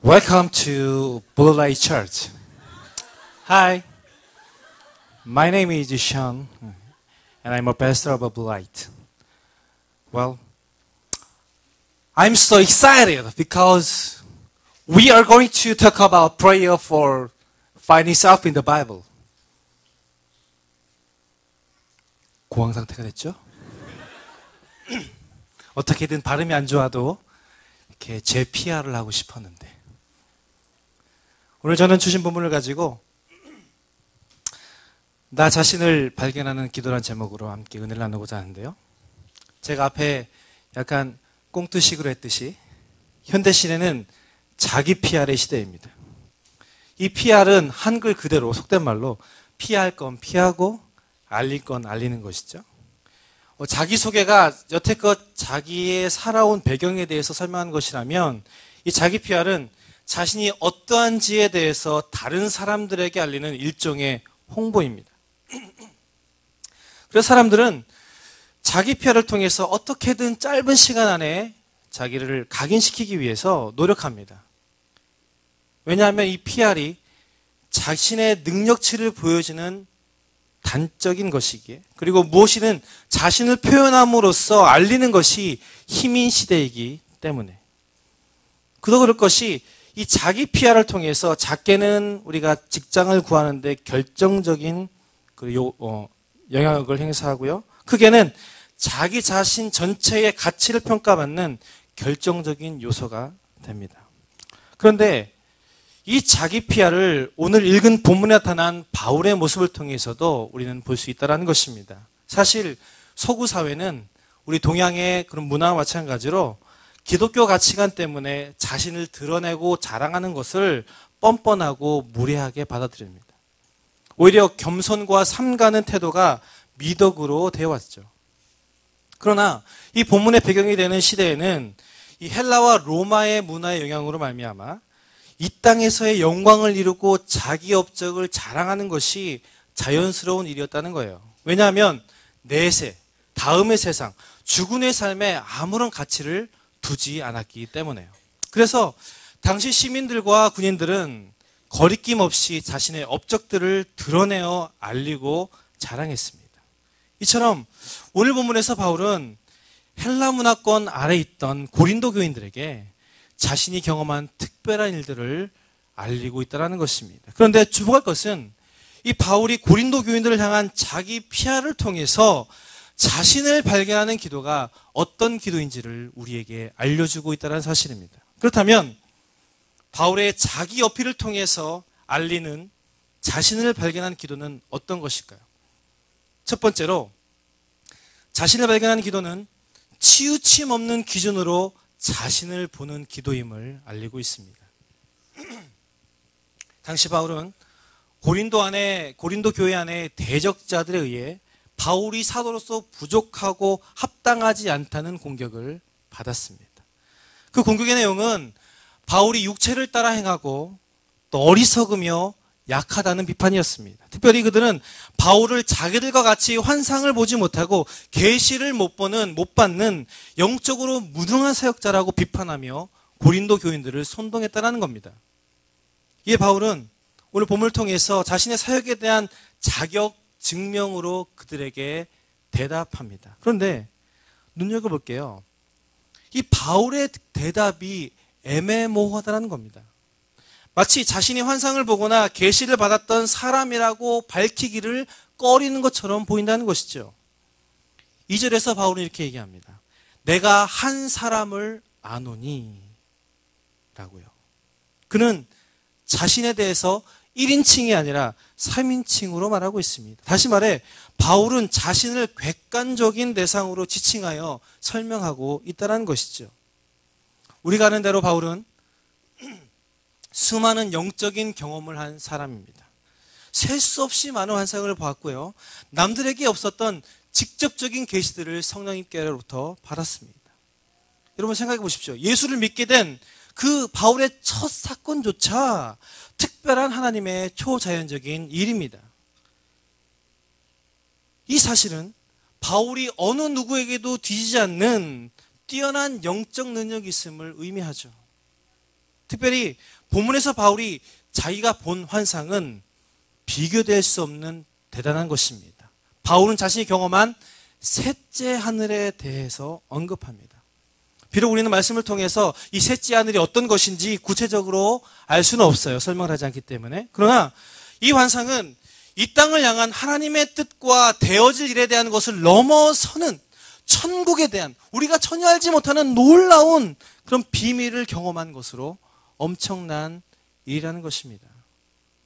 Welcome to Blue Light Church. Hi, my name is Sean, and I'm a pastor of Blue Light. Well, I'm so excited because we are going to talk about prayer for finding self in the Bible. 공황 상태가 됐죠? 어떻게든 발음이 안 좋아도 이렇게 제 PR을 하고 싶었는데. 오늘 저는 주신 본문을 가지고 나 자신을 발견하는 기도라는 제목으로 함께 은혜를 나누고자 하는데요. 제가 앞에 약간 꽁트식으로 했듯이 현대 시대는 자기 PR의 시대입니다. 이 PR은 한글 그대로 속된 말로 피할 건 피하고 알릴 건 알리는 것이죠. 자기소개가 여태껏 자기의 살아온 배경에 대해서 설명한 것이라면 이 자기 PR은 자신이 어떠한지에 대해서 다른 사람들에게 알리는 일종의 홍보입니다. 그래서 사람들은 자기 PR을 통해서 어떻게든 짧은 시간 안에 자기를 각인시키기 위해서 노력합니다. 왜냐하면 이 PR이 자신의 능력치를 보여주는 단적인 것이기에, 그리고 무엇이든 자신을 표현함으로써 알리는 것이 힘인 시대이기 때문에. 그도 그럴 것이 이 자기 PR을 통해서 작게는 우리가 직장을 구하는데 결정적인 영향력을 행사하고요. 크게는 자기 자신 전체의 가치를 평가받는 결정적인 요소가 됩니다. 그런데 이 자기 PR을 오늘 읽은 본문에 나타난 바울의 모습을 통해서도 우리는 볼 수 있다는 것입니다. 사실 서구 사회는 우리 동양의 그런 문화와 마찬가지로 기독교 가치관 때문에 자신을 드러내고 자랑하는 것을 뻔뻔하고 무례하게 받아들입니다. 오히려 겸손과 삼가는 태도가 미덕으로 되어 왔죠. 그러나 이 본문의 배경이 되는 시대에는 이 헬라와 로마의 문화의 영향으로 말미암아 이 땅에서의 영광을 이루고 자기 업적을 자랑하는 것이 자연스러운 일이었다는 거예요. 왜냐하면 내세, 다음의 세상, 죽은의 삶에 아무런 가치를 두지 않았기 때문에요. 그래서 당시 시민들과 군인들은 거리낌 없이 자신의 업적들을 드러내어 알리고 자랑했습니다. 이처럼 오늘 본문에서 바울은 헬라 문화권 아래 있던 고린도 교인들에게 자신이 경험한 특별한 일들을 알리고 있다는 것입니다. 그런데 주목할 것은 이 바울이 고린도 교인들을 향한 자기 PR을 통해서 자신을 발견하는 기도가 어떤 기도인지를 우리에게 알려주고 있다는 사실입니다. 그렇다면 바울의 자기 어필을 통해서 알리는 자신을 발견하는 기도는 어떤 것일까요? 첫 번째로 자신을 발견하는 기도는 치우침 없는 기준으로 자신을 보는 기도임을 알리고 있습니다. 당시 바울은 고린도 교회 안에 대적자들에 의해 바울이 사도로서 부족하고 합당하지 않다는 공격을 받았습니다. 그 공격의 내용은 바울이 육체를 따라 행하고 또 어리석으며 약하다는 비판이었습니다. 특별히 그들은 바울을 자기들과 같이 환상을 보지 못하고 계시를 못 받는 영적으로 무능한 사역자라고 비판하며 고린도 교인들을 선동했다는 겁니다. 이에 바울은 오늘 본문을 통해서 자신의 사역에 대한 자격 증명으로 그들에게 대답합니다. 그런데 눈여겨볼게요. 이 바울의 대답이 애매모호하다는 겁니다. 마치 자신이 환상을 보거나 계시를 받았던 사람이라고 밝히기를 꺼리는 것처럼 보인다는 것이죠. 2절에서 바울은 이렇게 얘기합니다. 내가 한 사람을 아노니 라고요. 그는 자신에 대해서 1인칭이 아니라 3인칭으로 말하고 있습니다. 다시 말해 바울은 자신을 객관적인 대상으로 지칭하여 설명하고 있다는 것이죠. 우리가 아는 대로 바울은 수많은 영적인 경험을 한 사람입니다. 셀 수 없이 많은 환상을 보았고요. 남들에게 없었던 직접적인 계시들을 성령님께로부터 받았습니다. 여러분 생각해 보십시오. 예수를 믿게 된 그 바울의 첫 사건조차 특별한 하나님의 초자연적인 일입니다. 이 사실은 바울이 어느 누구에게도 뒤지지 않는 뛰어난 영적 능력이 있음을 의미하죠. 특별히 본문에서 바울이 자기가 본 환상은 비교될 수 없는 대단한 것입니다. 바울은 자신이 경험한 셋째 하늘에 대해서 언급합니다. 비록 우리는 말씀을 통해서 이 셋째 하늘이 어떤 것인지 구체적으로 알 수는 없어요. 설명을 하지 않기 때문에. 그러나 이 환상은 이 땅을 향한 하나님의 뜻과 되어질 일에 대한 것을 넘어서는 천국에 대한 우리가 전혀 알지 못하는 놀라운 그런 비밀을 경험한 것으로 엄청난 일이라는 것입니다.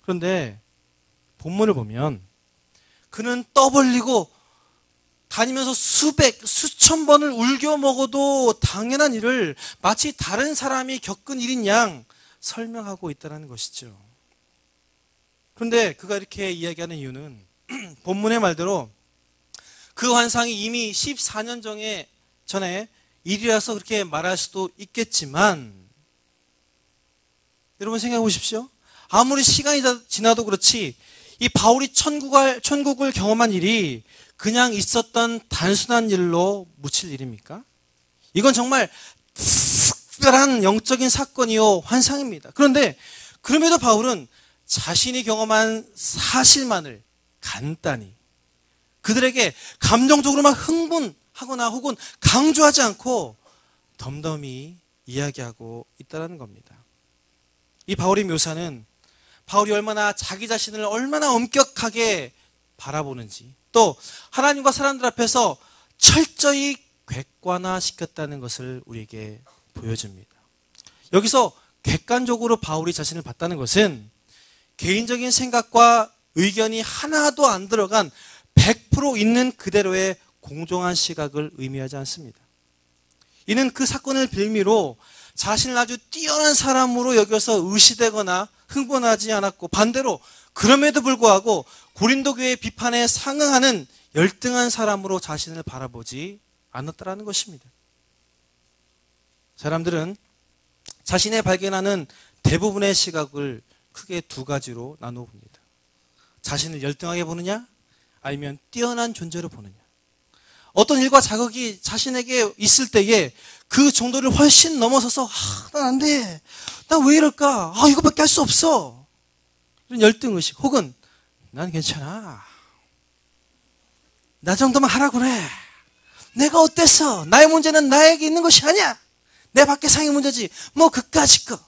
그런데 본문을 보면 그는 떠벌리고 다니면서 수백, 수천 번을 울겨 먹어도 당연한 일을 마치 다른 사람이 겪은 일인 양 설명하고 있다는 것이죠. 그런데 그가 이렇게 이야기하는 이유는 본문의 말대로 그 환상이 이미 14년 전에 일이라서 그렇게 말할 수도 있겠지만 여러분 생각해 보십시오. 아무리 시간이 지나도 그렇지 이 바울이 천국을 경험한 일이 그냥 있었던 단순한 일로 묻힐 일입니까? 이건 정말 특별한 영적인 사건이요 환상입니다. 그런데 그럼에도 바울은 자신이 경험한 사실만을 간단히 그들에게 감정적으로만 흥분하거나 혹은 강조하지 않고 덤덤히 이야기하고 있다는 겁니다. 이 바울의 묘사는 바울이 얼마나 자기 자신을 얼마나 엄격하게 바라보는지 또 하나님과 사람들 앞에서 철저히 객관화시켰다는 것을 우리에게 보여줍니다. 여기서 객관적으로 바울이 자신을 봤다는 것은 개인적인 생각과 의견이 하나도 안 들어간 100% 있는 그대로의 공정한 시각을 의미하지 않습니다. 이는 그 사건을 빌미로 자신을 아주 뛰어난 사람으로 여겨서 의시되거나 흥분하지 않았고 반대로 그럼에도 불구하고 고린도 교회의 비판에 상응하는 열등한 사람으로 자신을 바라보지 않았다는 것입니다. 사람들은 자신의 발견하는 대부분의 시각을 크게 두 가지로 나누어 봅니다. 자신을 열등하게 보느냐 아니면 뛰어난 존재로 보느냐. 어떤 일과 자극이 자신에게 있을 때에 그 정도를 훨씬 넘어서서 난 안 돼. 난 왜 이럴까? 이거밖에 할 수 없어. 이런 열등의식 혹은 난 괜찮아. 나 정도만 하라 그래. 내가 어땠어? 나의 문제는 나에게 있는 것이 아니야. 내 밖의 상의 문제지. 뭐 그까짓 거.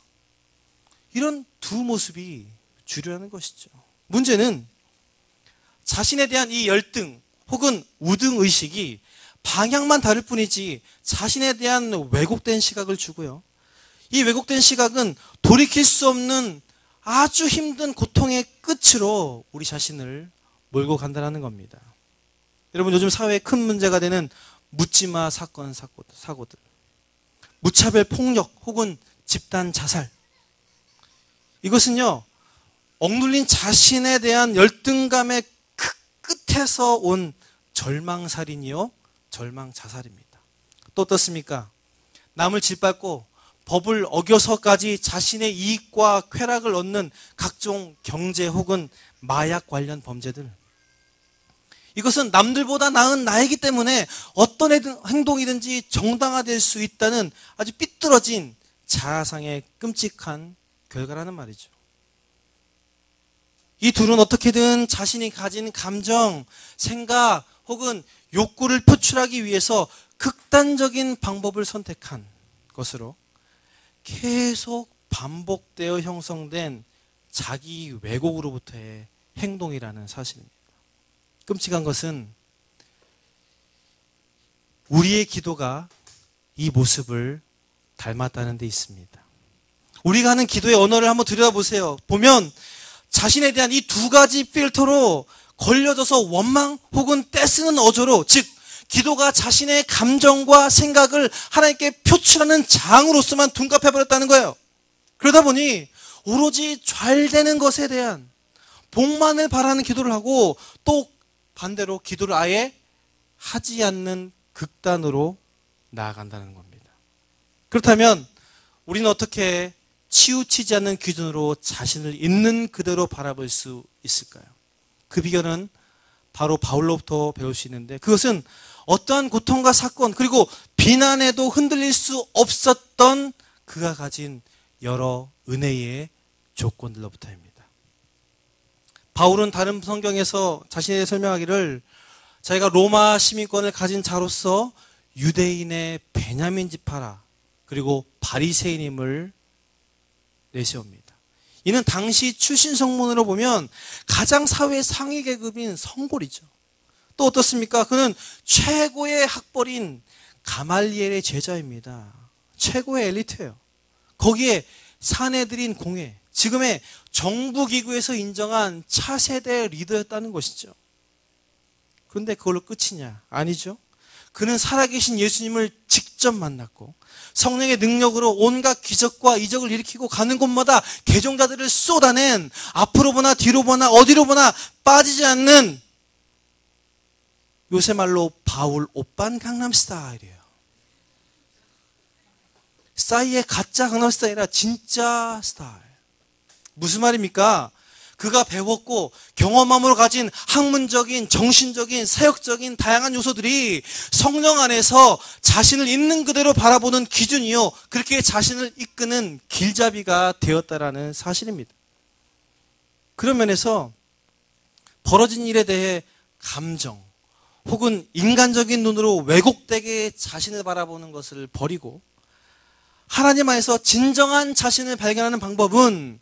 이런 두 모습이 주류라는 것이죠. 문제는 자신에 대한 이 열등 혹은 우등의식이 방향만 다를 뿐이지 자신에 대한 왜곡된 시각을 주고요. 이 왜곡된 시각은 돌이킬 수 없는 아주 힘든 고통의 끝으로 우리 자신을 몰고 간다는 겁니다. 여러분 요즘 사회에 큰 문제가 되는 묻지마 사고들, 무차별 폭력 혹은 집단 자살. 이것은요 억눌린 자신에 대한 열등감의 끝에서 온 절망살인이요 절망자살입니다. 또 어떻습니까? 남을 짓밟고 법을 어겨서까지 자신의 이익과 쾌락을 얻는 각종 경제 혹은 마약 관련 범죄들. 이것은 남들보다 나은 나이기 때문에 어떤 행동이든지 정당화될 수 있다는 아주 삐뚤어진 자아상의 끔찍한 결과라는 말이죠. 이 둘은 어떻게든 자신이 가진 감정, 생각 혹은 욕구를 표출하기 위해서 극단적인 방법을 선택한 것으로 계속 반복되어 형성된 자기 왜곡으로부터의 행동이라는 사실입니다. 끔찍한 것은 우리의 기도가 이 모습을 닮았다는 데 있습니다. 우리가 하는 기도의 언어를 한번 들여다보세요. 보면 자신에 대한 이 두 가지 필터로 걸려져서 원망 혹은 떼쓰는 어조로, 즉 기도가 자신의 감정과 생각을 하나님께 표출하는 장으로서만 둔갑해버렸다는 거예요. 그러다 보니 오로지 잘 되는 것에 대한 복만을 바라는 기도를 하고 또 반대로 기도를 아예 하지 않는 극단으로 나아간다는 겁니다. 그렇다면 우리는 어떻게 치우치지 않는 기준으로 자신을 있는 그대로 바라볼 수 있을까요? 그 비결은 바로 바울로부터 배울 수 있는데, 그것은 어떠한 고통과 사건 그리고 비난에도 흔들릴 수 없었던 그가 가진 여러 은혜의 조건들로부터입니다. 바울은 다른 성경에서 자신의 설명하기를 자기가 로마 시민권을 가진 자로서 유대인의 베냐민 지파라 그리고 바리새인임을 내세웁니다. 이는 당시 출신 성문으로 보면 가장 사회 상위 계급인 성골이죠. 또 어떻습니까? 그는 최고의 학벌인 가말리엘의 제자입니다. 최고의 엘리트예요. 거기에 사내들인 공회, 지금의 정부기구에서 인정한 차세대 리더였다는 것이죠. 그런데 그걸로 끝이냐? 아니죠. 그는 살아계신 예수님을 직접 만났고 성령의 능력으로 온갖 기적과 이적을 일으키고 가는 곳마다 개종자들을 쏟아낸 앞으로 보나 뒤로 보나 어디로 보나 빠지지 않는 요새 말로 바울 오빤 강남스타일이에요. 싸이의 가짜 강남스타일이 아니라 진짜 스타일. 무슨 말입니까? 그가 배웠고 경험함으로 가진 학문적인, 정신적인, 사역적인 다양한 요소들이 성령 안에서 자신을 있는 그대로 바라보는 기준이요, 그렇게 자신을 이끄는 길잡이가 되었다라는 사실입니다. 그런 면에서 벌어진 일에 대해 감정 혹은 인간적인 눈으로 왜곡되게 자신을 바라보는 것을 버리고 하나님 안에서 진정한 자신을 발견하는 방법은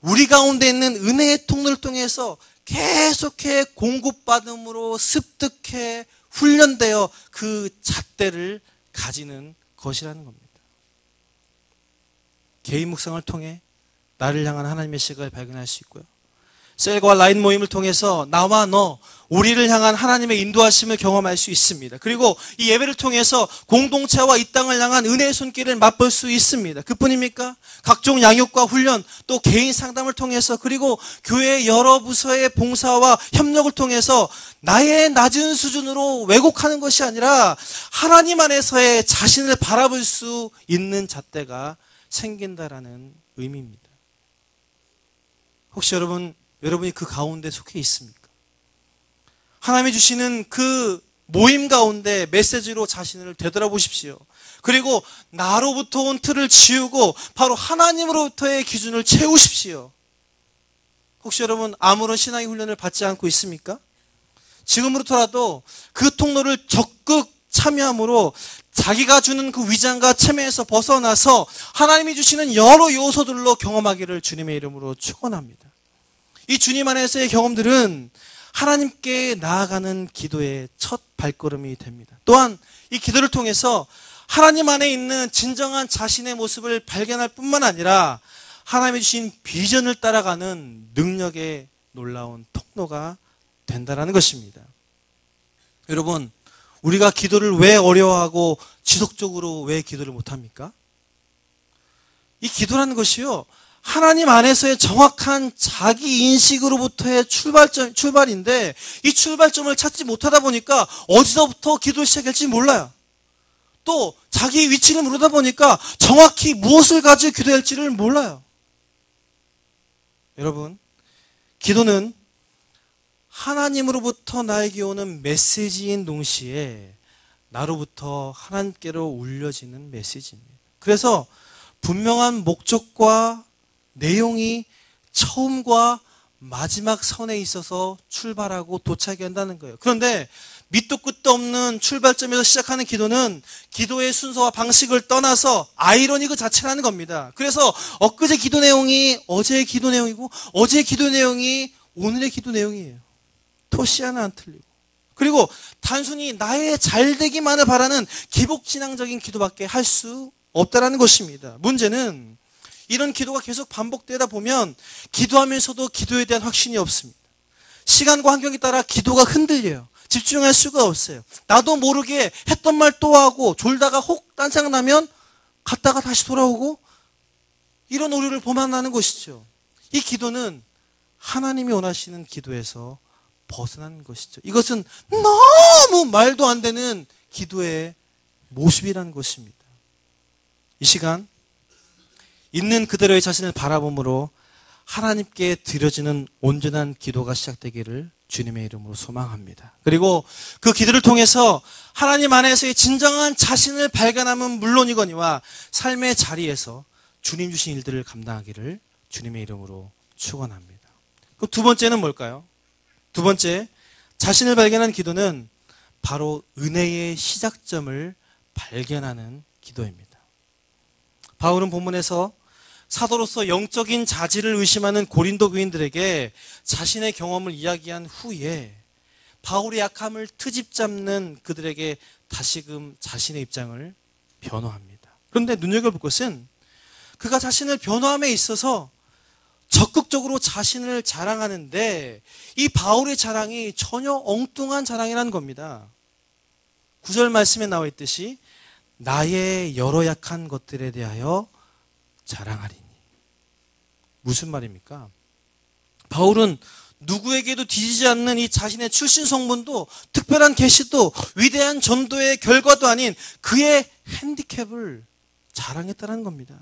우리 가운데 있는 은혜의 통로를 통해서 계속해 공급받음으로 습득해 훈련되어 그 잣대를 가지는 것이라는 겁니다. 개인 묵상을 통해 나를 향한 하나님의 시각을 발견할 수 있고요. 셀과 라인 모임을 통해서 나와 너, 우리를 향한 하나님의 인도하심을 경험할 수 있습니다. 그리고 이 예배를 통해서 공동체와 이 땅을 향한 은혜의 손길을 맛볼 수 있습니다. 그뿐입니까? 각종 양육과 훈련, 또 개인 상담을 통해서, 그리고 교회의 여러 부서의 봉사와 협력을 통해서 나의 낮은 수준으로 왜곡하는 것이 아니라 하나님 안에서의 자신을 바라볼 수 있는 잣대가 생긴다라는 의미입니다. 혹시 여러분이 그 가운데 속해 있습니까? 하나님이 주시는 그 모임 가운데 메시지로 자신을 되돌아보십시오. 그리고 나로부터 온 틀을 지우고 바로 하나님으로부터의 기준을 채우십시오. 혹시 여러분 아무런 신앙의 훈련을 받지 않고 있습니까? 지금부터라도 그 통로를 적극 참여함으로 자기가 주는 그 위장과 체면에서 벗어나서 하나님이 주시는 여러 요소들로 경험하기를 주님의 이름으로 축원합니다. 이 주님 안에서의 경험들은 하나님께 나아가는 기도의 첫 발걸음이 됩니다. 또한 이 기도를 통해서 하나님 안에 있는 진정한 자신의 모습을 발견할 뿐만 아니라 하나님이 주신 비전을 따라가는 능력의 놀라운 통로가 된다는 것입니다. 여러분, 우리가 기도를 왜 어려워하고 지속적으로 왜 기도를 못합니까? 이 기도라는 것이요, 하나님 안에서의 정확한 자기 인식으로부터의 출발인데 이 출발점을 찾지 못하다 보니까 어디서부터 기도를 시작할지 몰라요. 또 자기 위치를 모르다 보니까 정확히 무엇을 가지고 기도할지를 몰라요. 여러분, 기도는 하나님으로부터 나에게 오는 메시지인 동시에 나로부터 하나님께로 울려지는 메시지입니다. 그래서 분명한 목적과 내용이 처음과 마지막 선에 있어서 출발하고 도착해야 한다는 거예요. 그런데 밑도 끝도 없는 출발점에서 시작하는 기도는 기도의 순서와 방식을 떠나서 아이러니 그 자체라는 겁니다. 그래서 엊그제 기도 내용이 어제의 기도 내용이고 어제의 기도 내용이 오늘의 기도 내용이에요. 토시 하나 안 틀리고. 그리고 단순히 나의 잘되기만을 바라는 기복신앙적인 기도밖에 할 수 없다는 것입니다. 문제는 이런 기도가 계속 반복되다 보면 기도하면서도 기도에 대한 확신이 없습니다. 시간과 환경에 따라 기도가 흔들려요. 집중할 수가 없어요. 나도 모르게 했던 말 또 하고 졸다가 혹 딴 생각나면 갔다가 다시 돌아오고 이런 오류를 범한다는 것이죠. 이 기도는 하나님이 원하시는 기도에서 벗어나는 것이죠. 이것은 너무 말도 안 되는 기도의 모습이라는 것입니다. 이 시간 있는 그대로의 자신을 바라봄으로 하나님께 드려지는 온전한 기도가 시작되기를 주님의 이름으로 소망합니다. 그리고 그 기도를 통해서 하나님 안에서의 진정한 자신을 발견하면 물론이거니와 삶의 자리에서 주님 주신 일들을 감당하기를 주님의 이름으로 축원합니다. 그럼 두 번째는 뭘까요? 두 번째, 자신을 발견한 기도는 바로 은혜의 시작점을 발견하는 기도입니다. 바울은 본문에서 사도로서 영적인 자질을 의심하는 고린도 교인들에게 자신의 경험을 이야기한 후에 바울의 약함을 트집 잡는 그들에게 다시금 자신의 입장을 변호합니다. 그런데 눈여겨볼 것은 그가 자신을 변호함에 있어서 적극적으로 자신을 자랑하는데 이 바울의 자랑이 전혀 엉뚱한 자랑이라는 겁니다. 9절 말씀에 나와 있듯이 나의 여러 약한 것들에 대하여 자랑하리니. 무슨 말입니까? 바울은 누구에게도 뒤지지 않는 이 자신의 출신 성분도 특별한 계시도 위대한 전도의 결과도 아닌 그의 핸디캡을 자랑했다는 겁니다.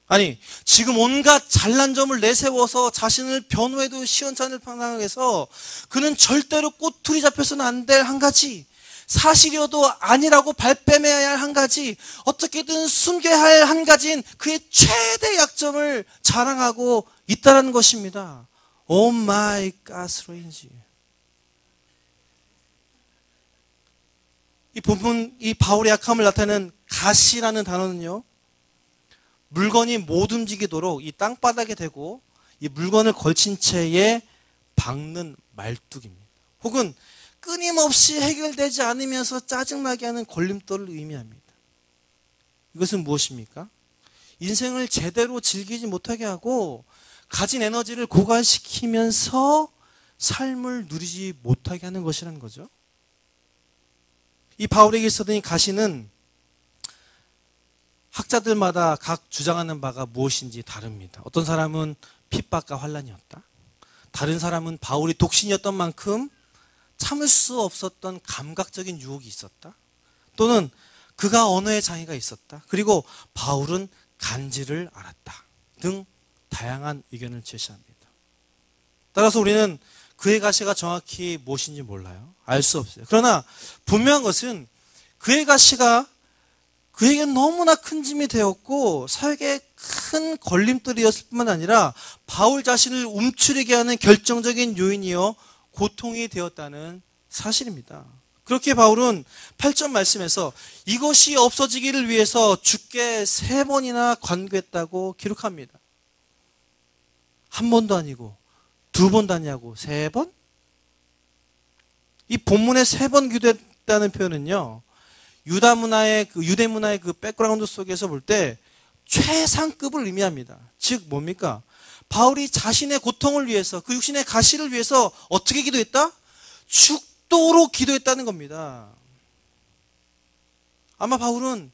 아니, 지금 온갖 잘난 점을 내세워서 자신을 변호해도 시원찮을 상황에서 그는 절대로 꼬투리 잡혀서는 안 될 한 가지, 사실이어도 아니라고 발뺌해야 할 한 가지, 어떻게든 숨겨야 할 한 가지인 그의 최대 약점을 자랑하고 있다는 것입니다. 오 마이 가스레인지. 이 본문, 이 바울의 약함을 나타내는 가시라는 단어는요, 물건이 못 움직이도록 이 땅바닥에 대고 이 물건을 걸친 채에 박는 말뚝입니다. 혹은 끊임없이 해결되지 않으면서 짜증나게 하는 걸림돌을 의미합니다. 이것은 무엇입니까? 인생을 제대로 즐기지 못하게 하고 가진 에너지를 고갈시키면서 삶을 누리지 못하게 하는 것이라는 거죠. 이 바울에게 있었던 이 가시는 학자들마다 각 주장하는 바가 무엇인지 다릅니다. 어떤 사람은 핍박과 환난이었다. 다른 사람은 바울이 독신이었던 만큼 참을 수 없었던 감각적인 유혹이 있었다. 또는 그가 언어의 장애가 있었다. 그리고 바울은 간지를 알았다. 등 다양한 의견을 제시합니다. 따라서 우리는 그의 가시가 정확히 무엇인지 몰라요. 알 수 없어요. 그러나 분명한 것은 그의 가시가 그에게 너무나 큰 짐이 되었고 사역에 큰 걸림돌이었을 뿐만 아니라 바울 자신을 움츠리게 하는 결정적인 요인이요 고통이 되었다는 사실입니다. 그렇게 바울은 8절 말씀에서 이것이 없어지기를 위해서 주께 3번이나 간구했다고 기록합니다. 한 번도 아니고 2번도 아니고 3번? 이 본문에 3번 기도했다는 표현은요, 유대 문화의 그 백그라운드 속에서 볼 때 최상급을 의미합니다. 즉 뭡니까? 바울이 자신의 고통을 위해서, 그 육신의 가시를 위해서 어떻게 기도했다? 죽도록 기도했다는 겁니다. 아마 바울은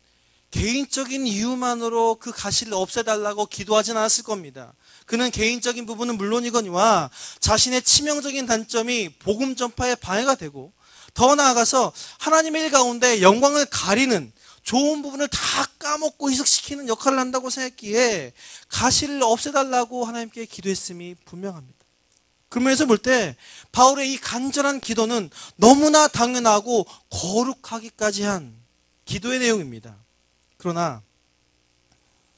개인적인 이유만으로 그 가시를 없애달라고 기도하진 않았을 겁니다. 그는 개인적인 부분은 물론이거니와 자신의 치명적인 단점이 복음 전파에 방해가 되고 더 나아가서 하나님의 일 가운데 영광을 가리는 좋은 부분을 다 까먹고 희석시키는 역할을 한다고 생각했기에 가시를 없애달라고 하나님께 기도했음이 분명합니다. 그러면서 볼 때 바울의 이 간절한 기도는 너무나 당연하고 거룩하기까지 한 기도의 내용입니다. 그러나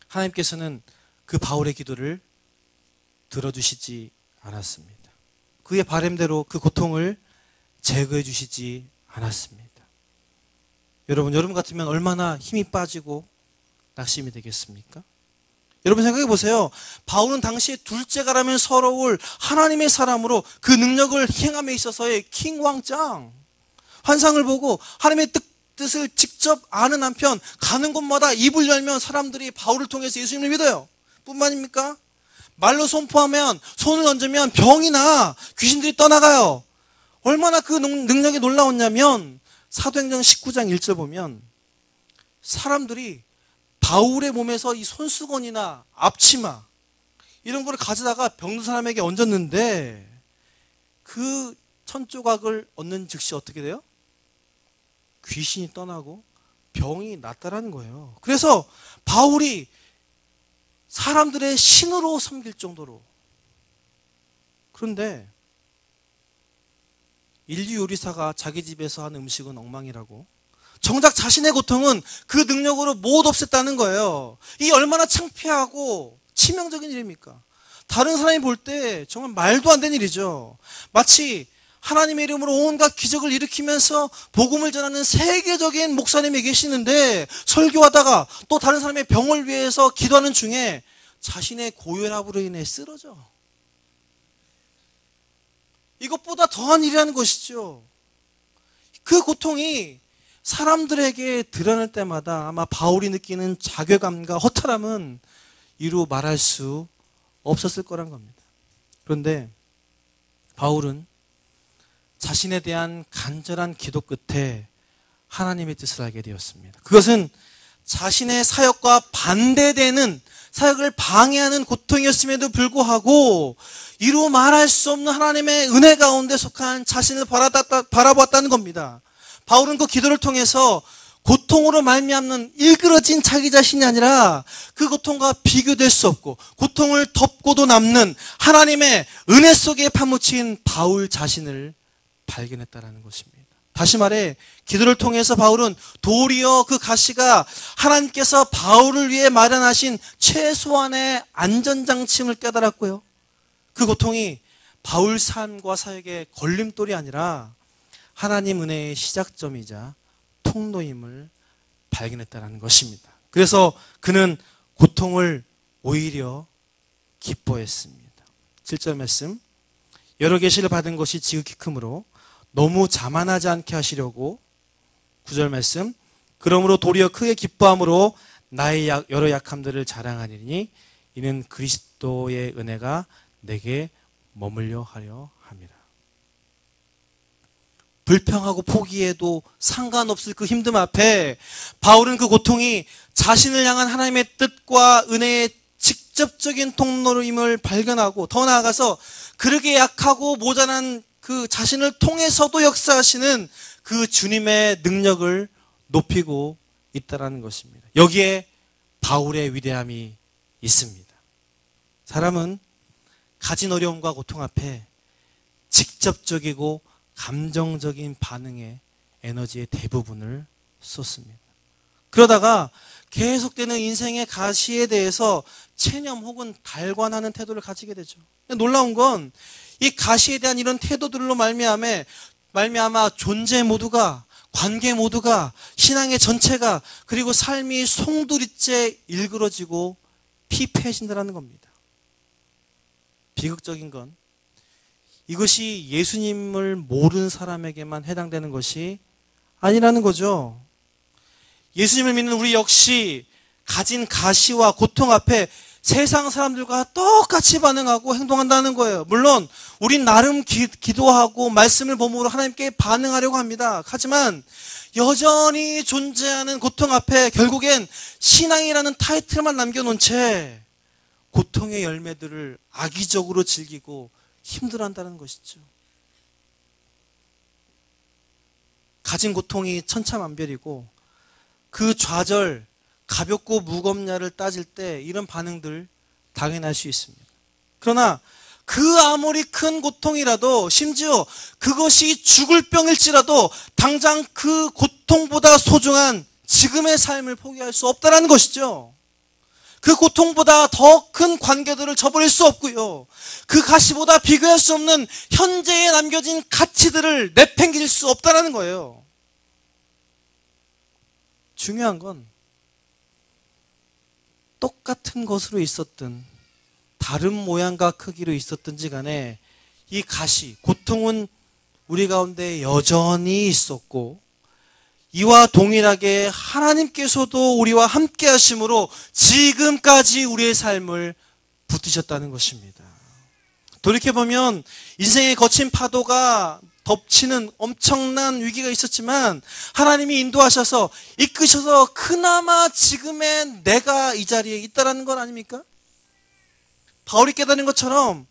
하나님께서는 그 바울의 기도를 들어주시지 않았습니다. 그의 바람대로 그 고통을 제거해 주시지 않았습니다. 여러분 같으면 얼마나 힘이 빠지고 낙심이 되겠습니까? 여러분 생각해 보세요. 바울은 당시 둘째가라면 서러울 하나님의 사람으로 그 능력을 행함에 있어서의 킹 왕짱, 환상을 보고 하나님의 뜻을 직접 아는 한편 가는 곳마다 입을 열면 사람들이 바울을 통해서 예수님을 믿어요. 뿐만입니까? 말로 선포하면, 손을 얹으면 병이 나, 귀신들이 떠나가요. 얼마나 그 능력이 놀라웠냐면 사도행전 19장 1절 보면 사람들이 바울의 몸에서 이 손수건이나 앞치마 이런 걸 가져다가 병든 사람에게 얹었는데 그 천조각을 얹는 즉시 어떻게 돼요? 귀신이 떠나고 병이 낫다라는 거예요. 그래서 바울이 사람들의 신으로 섬길 정도로. 그런데 인류 요리사가 자기 집에서 한 음식은 엉망이라고 정작 자신의 고통은 그 능력으로 못 없앴다는 거예요. 이 얼마나 창피하고 치명적인 일입니까? 다른 사람이 볼 때 정말 말도 안 되는 일이죠. 마치 하나님의 이름으로 온갖 기적을 일으키면서 복음을 전하는 세계적인 목사님이 계시는데 설교하다가 또 다른 사람의 병을 위해서 기도하는 중에 자신의 고혈압으로 인해 쓰러져. 이것보다 더한 일이라는 것이죠. 그 고통이 사람들에게 드러날 때마다 아마 바울이 느끼는 자괴감과 허탈함은 이루 말할 수 없었을 거란 겁니다. 그런데 바울은 자신에 대한 간절한 기도 끝에 하나님의 뜻을 알게 되었습니다. 그것은 자신의 사역과 반대되는 사역을 방해하는 고통이었음에도 불구하고 이루 말할 수 없는 하나님의 은혜 가운데 속한 자신을 바라보았다는 겁니다. 바울은 그 기도를 통해서 고통으로 말미암는 일그러진 자기 자신이 아니라 그 고통과 비교될 수 없고 고통을 덮고도 남는 하나님의 은혜 속에 파묻힌 바울 자신을 발견했다는 것입니다. 다시 말해 기도를 통해서 바울은 도리어 그 가시가 하나님께서 바울을 위해 마련하신 최소한의 안전장치임을 깨달았고요. 그 고통이 바울 삶과 사역의 걸림돌이 아니라 하나님 은혜의 시작점이자 통로임을 발견했다는 것입니다. 그래서 그는 고통을 오히려 기뻐했습니다. 7절 말씀, 여러 계시를 받은 것이 지극히 크므로 너무 자만하지 않게 하시려고. 9절 말씀, 그러므로 도리어 크게 기뻐함으로 나의 여러 약함들을 자랑하리니 이는 그리스도의 은혜가 내게 머물려 하려 함이라. 불평하고 포기해도 상관없을 그 힘듦 앞에 바울은 그 고통이 자신을 향한 하나님의 뜻과 은혜의 직접적인 통로임을 발견하고 더 나아가서 그렇게 약하고 모자란 그 자신을 통해서도 역사하시는 그 주님의 능력을 높이고 있다는 것입니다. 여기에 바울의 위대함이 있습니다. 사람은 가진 어려움과 고통 앞에 직접적이고 감정적인 반응에 에너지의 대부분을 쏟습니다. 그러다가 계속되는 인생의 가시에 대해서 체념 혹은 달관하는 태도를 가지게 되죠. 놀라운 건 이 가시에 대한 이런 태도들로 말미암아 존재 모두가, 관계 모두가, 신앙의 전체가, 그리고 삶이 송두리째 일그러지고 피폐해진다는 겁니다. 비극적인 건 이것이 예수님을 모르는 사람에게만 해당되는 것이 아니라는 거죠. 예수님을 믿는 우리 역시 가진 가시와 고통 앞에 세상 사람들과 똑같이 반응하고 행동한다는 거예요. 물론 우린 나름 기도하고 말씀을 몸으로 하나님께 반응하려고 합니다. 하지만 여전히 존재하는 고통 앞에 결국엔 신앙이라는 타이틀만 남겨놓은 채 고통의 열매들을 악의적으로 즐기고 힘들어한다는 것이죠. 가진 고통이 천차만별이고 그 좌절, 가볍고 무겁냐를 따질 때 이런 반응들 당연할 수 있습니다. 그러나 그 아무리 큰 고통이라도, 심지어 그것이 죽을 병일지라도 당장 그 고통보다 소중한 지금의 삶을 포기할 수 없다는 것이죠. 그 고통보다 더 큰 관계들을 저버릴 수 없고요. 그 가시보다 비교할 수 없는 현재에 남겨진 가치들을 내팽길 수 없다는 거예요. 중요한 건 똑같은 것으로 있었든 다른 모양과 크기로 있었든지 간에 이 가시, 고통은 우리 가운데 여전히 있었고 이와 동일하게 하나님께서도 우리와 함께 하심으로 지금까지 우리의 삶을 붙드셨다는 것입니다. 돌이켜보면 인생의 거친 파도가 덮치는 엄청난 위기가 있었지만 하나님이 인도하셔서 이끄셔서 그나마 지금의 내가 이 자리에 있다는 건 아닙니까? 바울이 깨달은 것처럼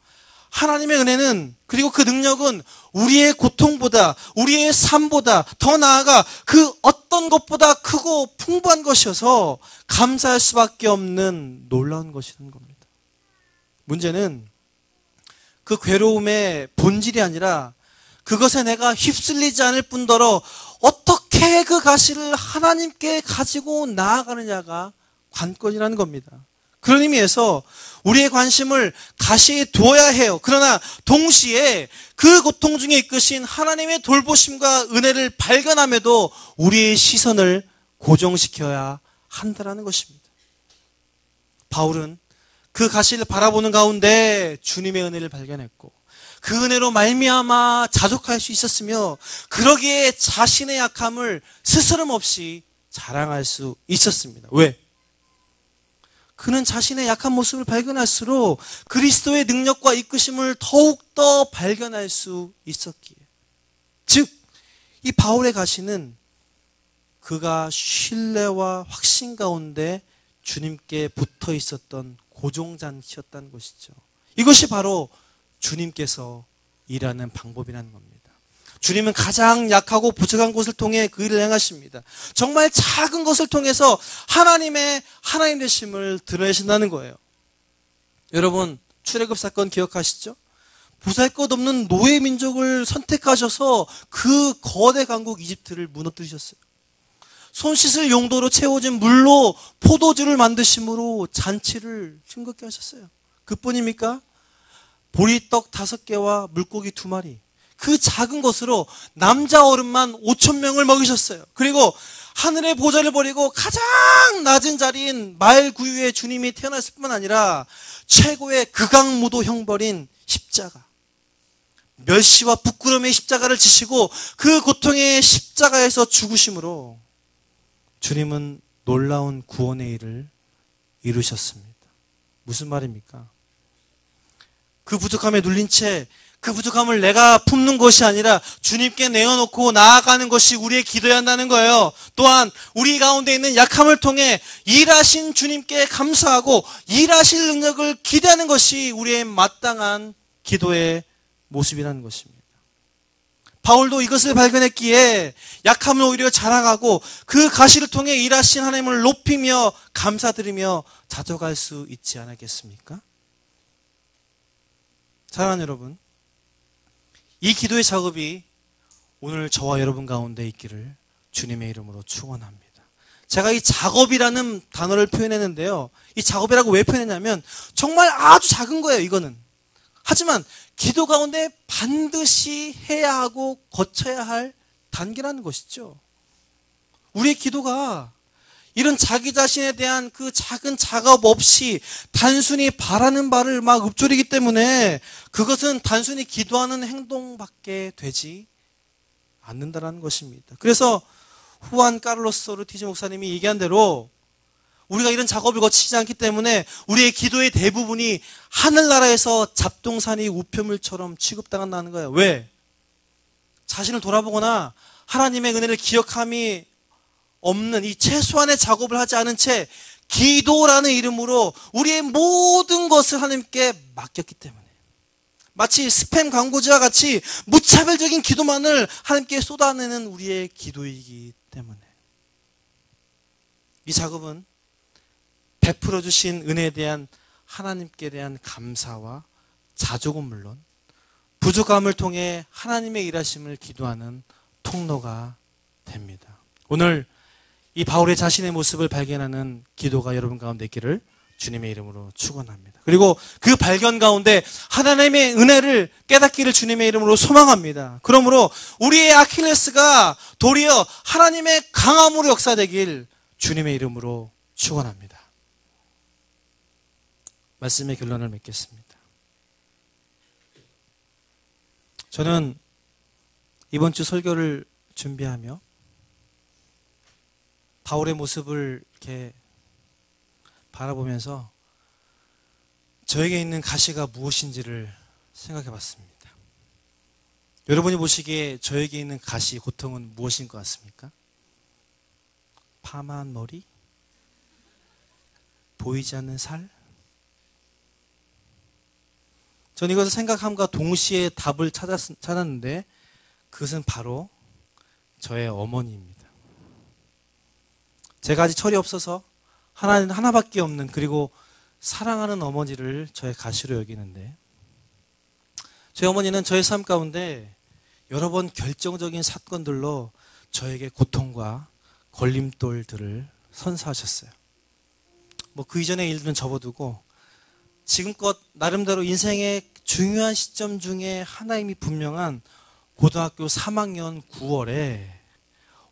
하나님의 은혜는, 그리고 그 능력은 우리의 고통보다, 우리의 삶보다, 더 나아가 그 어떤 것보다 크고 풍부한 것이어서 감사할 수밖에 없는 놀라운 것이라는 겁니다. 문제는 그 괴로움의 본질이 아니라 그것에 내가 휩쓸리지 않을 뿐더러 어떻게 어떻게 그 가시를 하나님께 가지고 나아가느냐가 관건이라는 겁니다. 그런 의미에서 우리의 관심을 가시에 두어야 해요. 그러나 동시에 그 고통 중에 이끄신 하나님의 돌보심과 은혜를 발견함에도 우리의 시선을 고정시켜야 한다는 것입니다. 바울은 그 가시를 바라보는 가운데 주님의 은혜를 발견했고 그 은혜로 말미암아 자족할 수 있었으며 그러기에 자신의 약함을 스스럼 없이 자랑할 수 있었습니다. 왜? 그는 자신의 약한 모습을 발견할수록 그리스도의 능력과 이끄심을 더욱더 발견할 수 있었기에. 즉, 이 바울의 가시는 그가 신뢰와 확신 가운데 주님께 붙어 있었던 고정장치였다는 것이죠. 이것이 바로 주님께서 일하는 방법이라는 겁니다. 주님은 가장 약하고 부족한 것을 통해 그 일을 행하십니다. 정말 작은 것을 통해서 하나님 되심을 드러내신다는 거예요. 여러분, 출애굽 사건 기억하시죠? 보잘것없는 노예 민족을 선택하셔서 그 거대 강국 이집트를 무너뜨리셨어요. 손 씻을 용도로 채워진 물로 포도주를 만드심으로 잔치를 싱겁게 하셨어요. 그뿐입니까? 보리떡 5개와 물고기 2마리. 그 작은 것으로 남자 어른만 5,000명을 먹이셨어요. 그리고 하늘의 보좌를 버리고 가장 낮은 자리인 말구유에 주님이 태어났을 뿐만 아니라 최고의 극악무도 형벌인 십자가, 멸시와 부끄러움의 십자가를 지시고 그 고통의 십자가에서 죽으심으로 주님은 놀라운 구원의 일을 이루셨습니다. 무슨 말입니까? 그 부족함에 눌린 채 그 부족함을 내가 품는 것이 아니라 주님께 내어놓고 나아가는 것이 우리의 기도해야 한다는 거예요. 또한 우리 가운데 있는 약함을 통해 일하신 주님께 감사하고 일하실 능력을 기대하는 것이 우리의 마땅한 기도의 모습이라는 것입니다. 바울도 이것을 발견했기에 약함을 오히려 자랑하고 그 가시를 통해 일하신 하나님을 높이며 감사드리며 자족할 수 있지 않았겠습니까? 사랑하는 여러분, 이 기도의 작업이 오늘 저와 여러분 가운데 있기를 주님의 이름으로 축원합니다. 제가 이 작업이라는 단어를 표현했는데요. 이 작업이라고 왜 표현했냐면 정말 아주 작은 거예요, 이거는. 하지만 기도 가운데 반드시 해야 하고 거쳐야 할 단계라는 것이죠. 우리의 기도가 이런 자기 자신에 대한 그 작은 작업 없이 단순히 바라는 바를 막 읊조리기 때문에 그것은 단순히 기도하는 행동밖에 되지 않는다는 것입니다. 그래서 후안 카를로스 오르티즈 목사님이 얘기한 대로 우리가 이런 작업을 거치지 않기 때문에 우리의 기도의 대부분이 하늘나라에서 잡동사니 우편물처럼 취급당한다는 거예요. 왜? 자신을 돌아보거나 하나님의 은혜를 기억함이 없는 이 최소한의 작업을 하지 않은 채 기도라는 이름으로 우리의 모든 것을 하나님께 맡겼기 때문에 마치 스팸 광고지와 같이 무차별적인 기도만을 하나님께 쏟아내는 우리의 기도이기 때문에 이 작업은 베풀어 주신 은혜에 대한 하나님께 대한 감사와 자족은 물론 부족함을 통해 하나님의 일하심을 기도하는 통로가 됩니다. 오늘 이 바울의 자신의 모습을 발견하는 기도가 여러분 가운데 있기를 주님의 이름으로 축원합니다. 그리고 그 발견 가운데 하나님의 은혜를 깨닫기를 주님의 이름으로 소망합니다. 그러므로 우리의 아킬레스가 도리어 하나님의 강함으로 역사되길 주님의 이름으로 축원합니다. 말씀의 결론을 맺겠습니다. 저는 이번 주 설교를 준비하며 바울의 모습을 이렇게 바라보면서 저에게 있는 가시가 무엇인지를 생각해 봤습니다. 여러분이 보시기에 저에게 있는 가시, 고통은 무엇인 것 같습니까? 파마한 머리? 보이지 않는 살? 전 이것을 생각함과 동시에 답을 찾았는데 그것은 바로 저의 어머니입니다. 제가 아직 철이 없어서 하나밖에 없는 그리고 사랑하는 어머니를 저의 가시로 여기는데 저희 어머니는 저의 삶 가운데 여러 번 결정적인 사건들로 저에게 고통과 걸림돌들을 선사하셨어요. 뭐 그 이전의 일들은 접어두고 지금껏 나름대로 인생의 중요한 시점 중에 하나임이 분명한 고등학교 3학년 9월에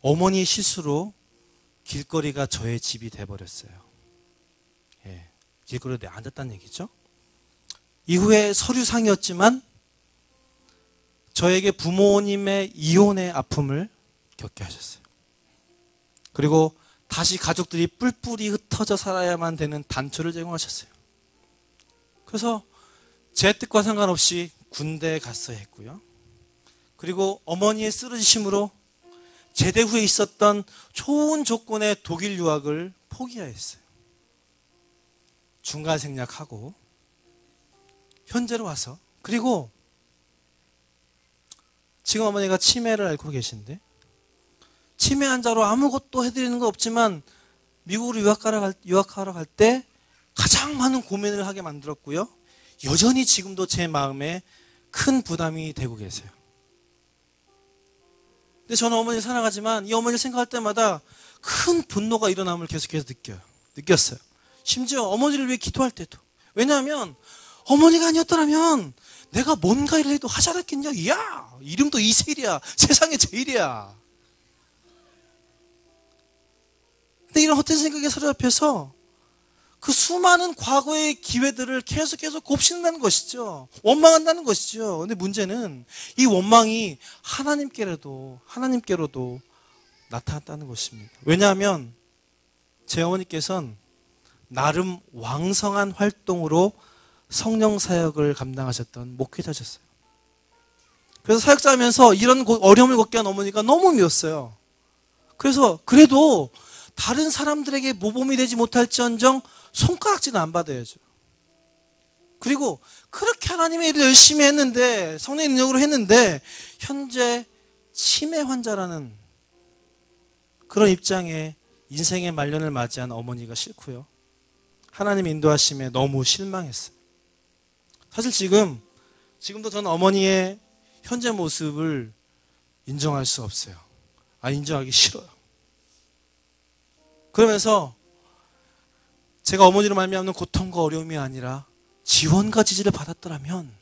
어머니의 실수로 길거리가 저의 집이 돼버렸어요. 예, 길거리에 앉았다는 얘기죠. 이후에 서류상이었지만 저에게 부모님의 이혼의 아픔을 겪게 하셨어요. 그리고 다시 가족들이 뿔뿔이 흩어져 살아야만 되는 단초를 제공하셨어요. 그래서 제 뜻과 상관없이 군대에 갔어야 했고요. 그리고 어머니의 쓰러지심으로 제대 후에 있었던 좋은 조건의 독일 유학을 포기하였어요. 중간 생략하고 현재로 와서, 그리고 지금 어머니가 치매를 앓고 계신데 치매 환자로 아무것도 해드리는 거 없지만 미국으로 유학하러 갈 때 가장 많은 고민을 하게 만들었고요. 여전히 지금도 제 마음에 큰 부담이 되고 계세요. 근데 저는 어머니를 사랑하지만 이 어머니를 생각할 때마다 큰 분노가 일어남을 계속해서 느꼈어요. 심지어 어머니를 위해 기도할 때도. 왜냐하면 어머니가 아니었더라면 내가 뭔가 일을 해도 하지 않았겠냐. 이야, 이름도 이세일이야. 세상에 제일이야. 근데 이런 헛된 생각에 사로잡혀서 그 수많은 과거의 기회들을 계속해서 곱씹는다는 것이죠. 원망한다는 것이죠. 근데 문제는 이 원망이 하나님께로도 나타났다는 것입니다. 왜냐하면 제 어머니께서는 나름 왕성한 활동으로 성령 사역을 감당하셨던 목회자셨어요. 그래서 사역자하면서 이런 어려움을 겪게 한 어머니가 너무 미웠어요. 그래서 그래도 다른 사람들에게 모범이 되지 못할지언정 손가락질은 안 받아야죠. 그리고 그렇게 하나님의 일을 열심히 했는데, 성령의 능력으로 했는데 현재 치매 환자라는 그런 입장에 인생의 말년을 맞이한 어머니가 싫고요. 하나님의 인도하심에 너무 실망했어요. 사실 지금도 저는 어머니의 현재 모습을 인정할 수 없어요. 인정하기 싫어요. 그러면서 제가 어머니로 말미암는 고통과 어려움이 아니라 지원과 지지를 받았더라면,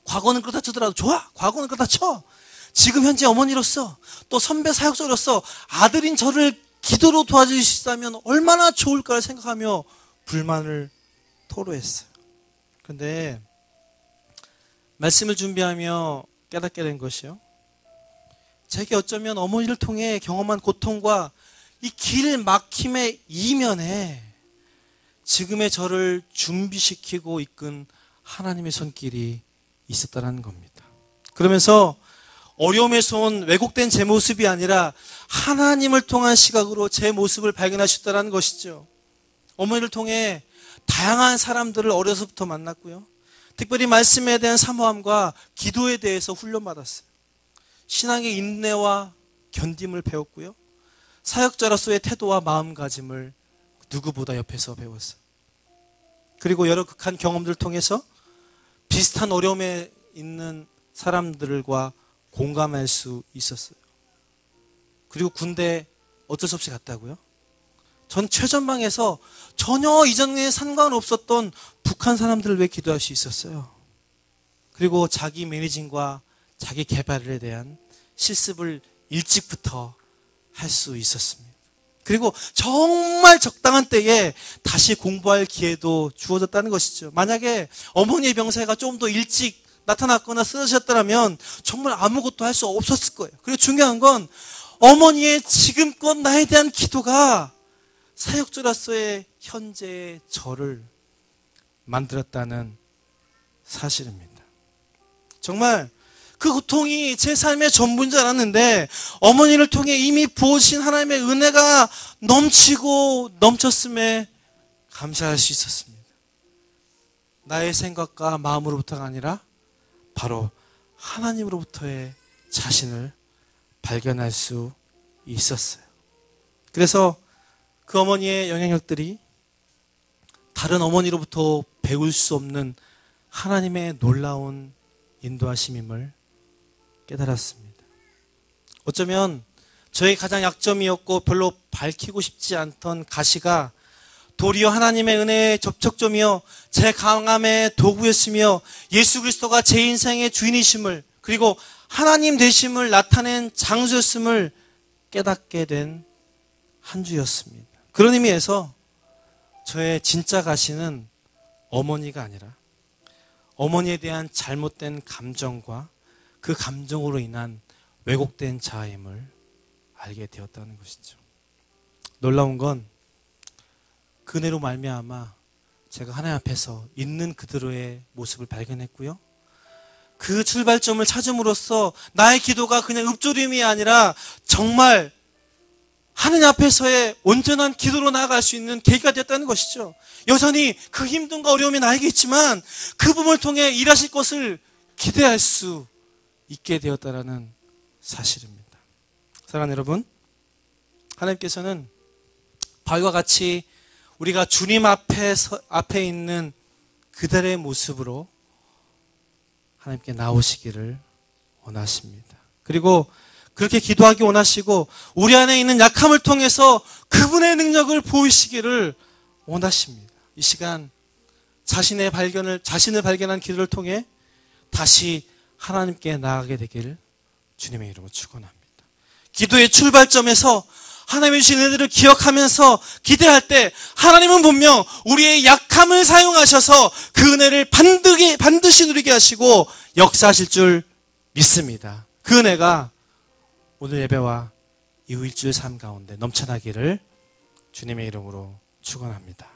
과거는 그렇다 쳐더라도 좋아. 과거는 그렇다 쳐. 지금 현재 어머니로서 또 선배 사역자로서 아들인 저를 기도로 도와주실 수 있다면 얼마나 좋을까를 생각하며 불만을 토로했어요. 그런데 말씀을 준비하며 깨닫게 된 것이요, 제게 어쩌면 어머니를 통해 경험한 고통과 이 길 막힘의 이면에 지금의 저를 준비시키고 이끈 하나님의 손길이 있었다는 겁니다. 그러면서 어려움에서 온 왜곡된 제 모습이 아니라 하나님을 통한 시각으로 제 모습을 발견하셨다는 것이죠. 어머니를 통해 다양한 사람들을 어려서부터 만났고요. 특별히 말씀에 대한 사모함과 기도에 대해서 훈련받았어요. 신앙의 인내와 견딤을 배웠고요. 사역자로서의 태도와 마음가짐을 누구보다 옆에서 배웠어요. 그리고 여러 극한 경험들을 통해서 비슷한 어려움에 있는 사람들과 공감할 수 있었어요. 그리고 군대 어쩔 수 없이 갔다고요? 전 최전방에서 전혀 이전에 상관없었던 북한 사람들을 위해 기도할 수 있었어요. 그리고 자기 매니징과 자기 개발에 대한 실습을 일찍부터 할 수 있었습니다. 그리고 정말 적당한 때에 다시 공부할 기회도 주어졌다는 것이죠. 만약에 어머니의 병세가 좀 더 일찍 나타났거나 쓰러지셨더라면 정말 아무것도 할 수 없었을 거예요. 그리고 중요한 건 어머니의 지금껏 나에 대한 기도가 사역자로서의 현재의 저를 만들었다는 사실입니다. 정말 그 고통이 제 삶의 전부인 줄 알았는데 어머니를 통해 이미 부어주신 하나님의 은혜가 넘치고 넘쳤음에 감사할 수 있었습니다. 나의 생각과 마음으로부터가 아니라 바로 하나님으로부터의 자신을 발견할 수 있었어요. 그래서 그 어머니의 영향력들이 다른 어머니로부터 배울 수 없는 하나님의 놀라운 인도하심임을 깨달았습니다. 어쩌면 저의 가장 약점이었고 별로 밝히고 싶지 않던 가시가 도리어 하나님의 은혜의 접촉점이요 제 강함의 도구였으며 예수 그리스도가 제 인생의 주인이심을 그리고 하나님 되심을 나타낸 장소였음을 깨닫게 된 한 주였습니다. 그런 의미에서 저의 진짜 가시는 어머니가 아니라 어머니에 대한 잘못된 감정과 그 감정으로 인한 왜곡된 자아임을 알게 되었다는 것이죠. 놀라운 건 그 은혜로 말미암아 제가 하나님 앞에서 있는 그대로의 모습을 발견했고요. 그 출발점을 찾음으로써 나의 기도가 그냥 읊조림이 아니라 정말 하나님 앞에서의 온전한 기도로 나아갈 수 있는 계기가 되었다는 것이죠. 여전히 그 힘듦과 어려움이 나에게 있지만 그 부분을 통해 일하실 것을 기대할 수 있게 되었다는 사실입니다. 사랑하는 여러분, 하나님께서는 바위와 같이 우리가 주님 앞에 있는 그들의 모습으로 하나님께 나오시기를 원하십니다. 그리고 그렇게 기도하기 원하시고 우리 안에 있는 약함을 통해서 그분의 능력을 보이시기를 원하십니다. 이 시간 자신을 발견한 기도를 통해 다시 하나님께 나아가게 되기를 주님의 이름으로 축원합니다. 기도의 출발점에서 하나님의 주신 은혜를 기억하면서 기대할 때 하나님은 분명 우리의 약함을 사용하셔서 그 은혜를 반드시 누리게 하시고 역사하실 줄 믿습니다. 그 은혜가 오늘 예배와 이후 일주일 삶 가운데 넘쳐나기를 주님의 이름으로 축원합니다.